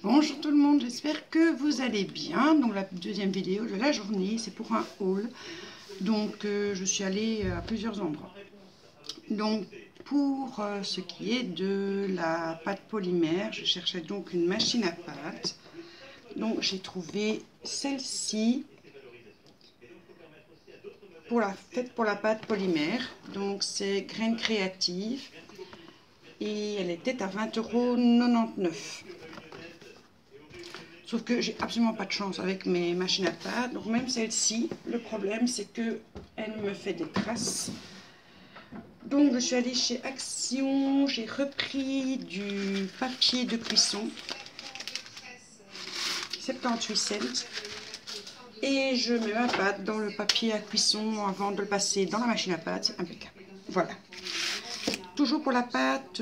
Bonjour tout le monde, j'espère que vous allez bien. Donc la deuxième vidéo de la journée, c'est pour un haul. Donc je suis allée à plusieurs endroits. Donc pour ce qui est de la pâte polymère, je cherchais donc une machine à pâte. Donc j'ai trouvé celle-ci faite pour la pâte polymère. Donc c'est Graines Créatives et elle était à 20,99 €. Sauf que j'ai absolument pas de chance avec mes machines à pâte. Donc même celle-ci, le problème c'est que elle me fait des traces. Donc je suis allée chez Action, j'ai repris du papier de cuisson, 78 cents. Et je mets ma pâte dans le papier à cuisson avant de le passer dans la machine à pâte, c'est impeccable. Voilà. Toujours pour la pâte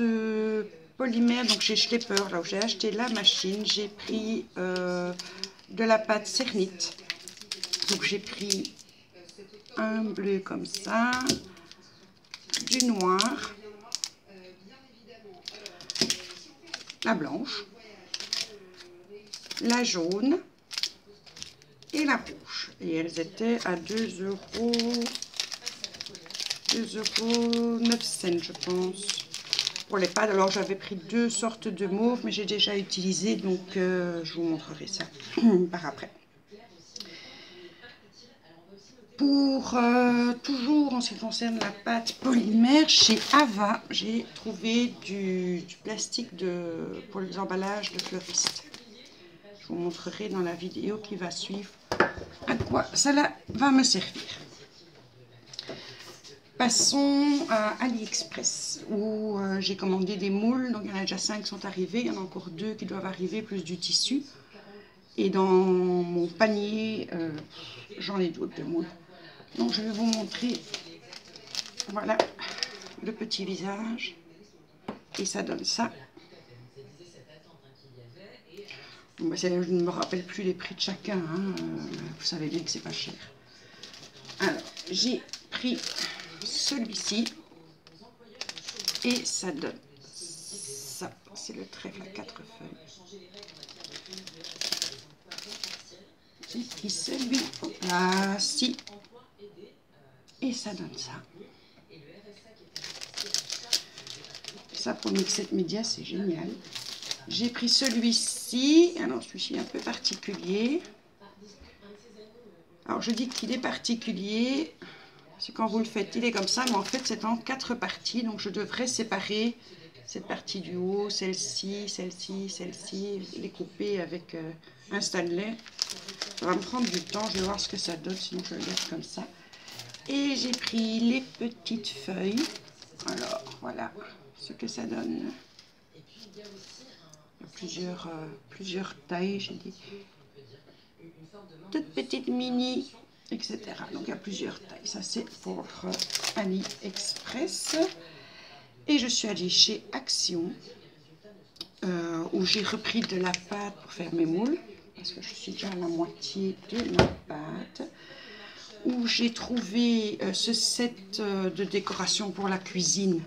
polymère, donc chez Schlepper, là où j'ai acheté la machine, j'ai pris de la pâte Cernit. Donc j'ai pris un bleu comme ça, du noir, la blanche, la jaune et la rouge. Et elles étaient à 2,09 €, je pense, pour les pâtes. Alors j'avais pris deux sortes de mauve, mais j'ai déjà utilisé, donc je vous montrerai ça par après. Pour toujours en ce qui concerne la pâte polymère, chez Ava, j'ai trouvé du plastique pour les emballages de fleuristes. Je vous montrerai dans la vidéo qui va suivre à quoi cela va me servir. Passons à AliExpress où j'ai commandé des moules. Donc il y en a déjà 5 qui sont arrivés, il y en a encore 2 qui doivent arriver, plus du tissu. Et dans mon panier, j'en ai d'autres de moules. Donc je vais vous montrer, voilà, le petit visage. Et ça donne ça. Bon, je ne me rappelle plus les prix de chacun, hein. Vous savez bien que c'est pas cher. Alors, j'ai pris celui-ci. Et ça donne ça. C'est le trèfle à 4 feuilles. J'ai pris celui-ci. Et ça donne ça. Ça pour Mixed Media, c'est génial. J'ai pris celui-ci. Alors celui-ci est un peu particulier. Alors je dis qu'il est particulier. C'est quand vous le faites, il est comme ça, mais en fait c'est en 4 parties. Donc je devrais séparer cette partie du haut, celle-ci, celle-ci, celle-ci, les couper avec un stanley. Ça va me prendre du temps, je vais voir ce que ça donne, sinon je le garde comme ça. Et j'ai pris les petites feuilles. Alors voilà ce que ça donne. Il y a plusieurs tailles, j'ai dit. Toutes petites mini, etc. Donc il y a plusieurs tailles. Ça c'est pour AliExpress. Et je suis allée chez Action où j'ai repris de la pâte pour faire mes moules. Parce que je suis déjà à la moitié de ma pâte. Où j'ai trouvé ce set de décoration pour la cuisine.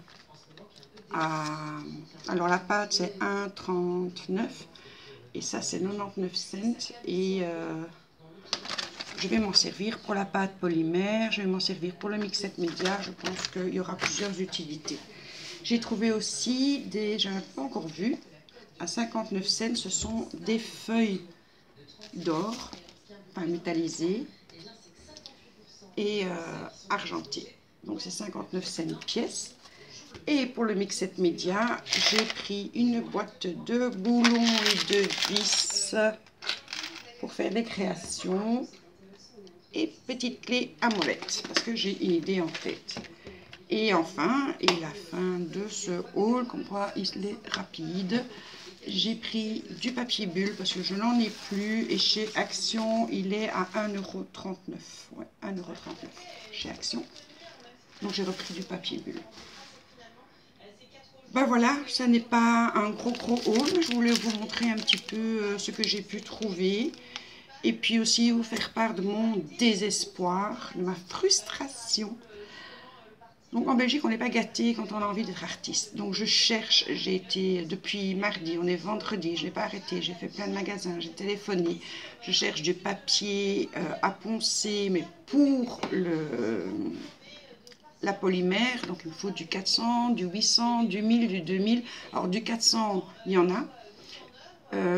Alors la pâte c'est 1,39 € et ça c'est 99 cents. Et je vais m'en servir pour la pâte polymère, je vais m'en servir pour le Mixed Media. Je pense qu'il y aura plusieurs utilités. J'ai trouvé aussi des, je n'ai pas encore vu, à 59 cents, ce sont des feuilles d'or, enfin métallisées et argentées. Donc c'est 59 cents pièce. Et pour le Mixed Media, j'ai pris une boîte de boulons et de vis pour faire des créations. Et petite clé à molette, parce que j'ai une idée en tête. Et enfin, et la fin de ce haul, comme quoi il est rapide, j'ai pris du papier bulle parce que je n'en ai plus. Et chez Action, il est à 1,39 €. Ouais, 1,39 € chez Action. Donc j'ai repris du papier bulle. Ben voilà, ça n'est pas un gros haul. Je voulais vous montrer un petit peu ce que j'ai pu trouver. Et puis aussi vous faire part de mon désespoir, de ma frustration. Donc en Belgique, on n'est pas gâté quand on a envie d'être artiste. Donc je cherche, j'ai été depuis mardi, on est vendredi, je n'ai pas arrêté, j'ai fait plein de magasins, j'ai téléphoné. Je cherche du papier à poncer, mais pour la polymère. Donc il me faut du 400, du 800, du 1000, du 2000. Alors du 400, il y en a.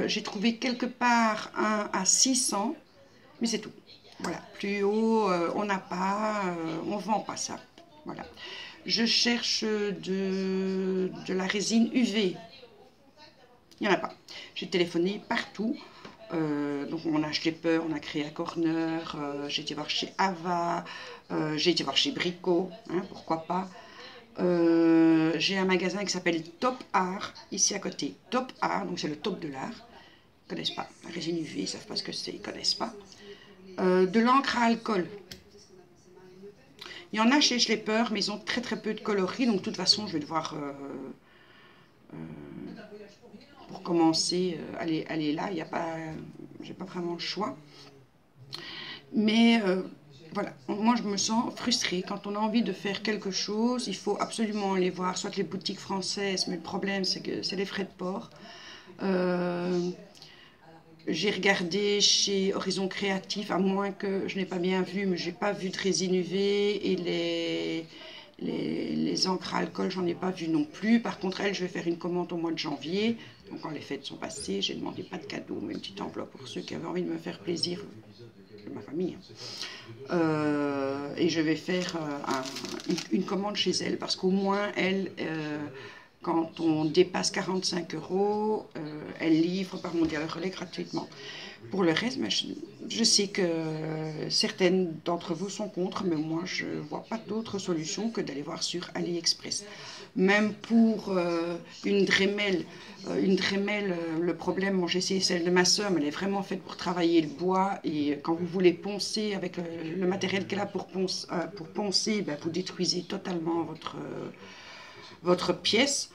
J'ai trouvé quelque part un à 600, mais c'est tout. Voilà, plus haut, on n'a pas, on ne vend pas ça. Voilà. Je cherche de la résine UV. Il n'y en a pas. J'ai téléphoné partout. Donc on a Schlepper, on a créé à Corner, j'ai été voir chez Ava, j'ai été voir chez Brico, hein, pourquoi pas. J'ai un magasin qui s'appelle Top Art, ici à côté. Top Art, donc c'est le top de l'art. Ils ne connaissent pas. La résine UV, ils ne savent pas ce que c'est, ils ne connaissent pas. De l'encre à alcool. Il y en a chez Schlepper, mais ils ont très très peu de coloris, donc de toute façon, je vais devoir, pour commencer, aller là. Il n'y a pas, j'ai pas vraiment le choix. Mais voilà, moi je me sens frustrée. Quand on a envie de faire quelque chose, il faut absolument aller voir, soit les boutiques françaises, mais le problème c'est que c'est les frais de port. J'ai regardé chez Horizon Créatif, à moins que je n'ai pas bien vu, mais je n'ai pas vu de résine UV et les encres à alcool, j'en ai pas vu non plus. Par contre, elle, je vais faire une commande au mois de janvier. Donc, quand les fêtes sont passées, j'ai demandé pas de cadeau, mais une petite enveloppe pour ceux qui avaient envie de me faire plaisir, de ma famille. Et je vais faire une commande chez elle, parce qu'au moins, elle, quand on dépasse 45 €, elle livre par Mondial Relais gratuitement. Pour le reste, je sais que certaines d'entre vous sont contre, mais moi je ne vois pas d'autre solution que d'aller voir sur AliExpress. Même pour une Dremel, le problème, bon, j'ai essayé celle de ma soeur, mais elle est vraiment faite pour travailler le bois, et quand vous voulez poncer avec le matériel qu'elle a pour poncer, ben, vous détruisez totalement votre pièce.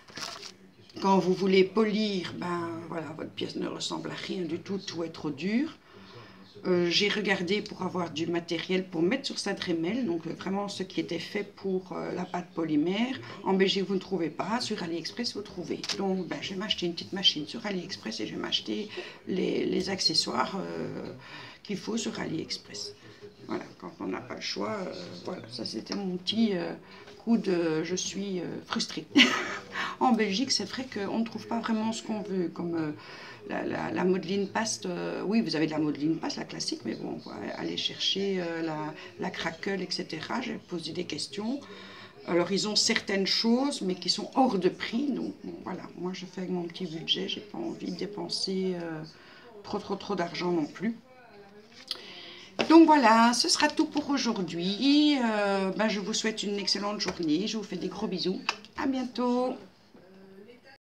Quand vous voulez polir, ben voilà, votre pièce ne ressemble à rien du tout, tout est trop dur. J'ai regardé pour avoir du matériel pour mettre sur sa Dremel, donc vraiment ce qui était fait pour la pâte polymère. En Belgique, vous ne trouvez pas, sur AliExpress, vous trouvez. Donc, ben, je vais m'acheter une petite machine sur AliExpress et je vais m'acheter les accessoires qu'il faut sur AliExpress. Voilà, quand on n'a pas le choix, voilà, ça c'était mon petit coup de je suis frustrée. En Belgique, c'est vrai qu'on ne trouve pas vraiment ce qu'on veut, comme la modeline paste. Oui, vous avez de la modeline paste, la classique, mais bon, on va aller chercher la craquelle, etc. J'ai posé des questions. Alors, ils ont certaines choses, mais qui sont hors de prix. Donc, bon, voilà, moi, je fais avec mon petit budget. J'ai pas envie de dépenser trop d'argent non plus. Donc voilà, ce sera tout pour aujourd'hui. Ben, je vous souhaite une excellente journée. Je vous fais des gros bisous. À bientôt.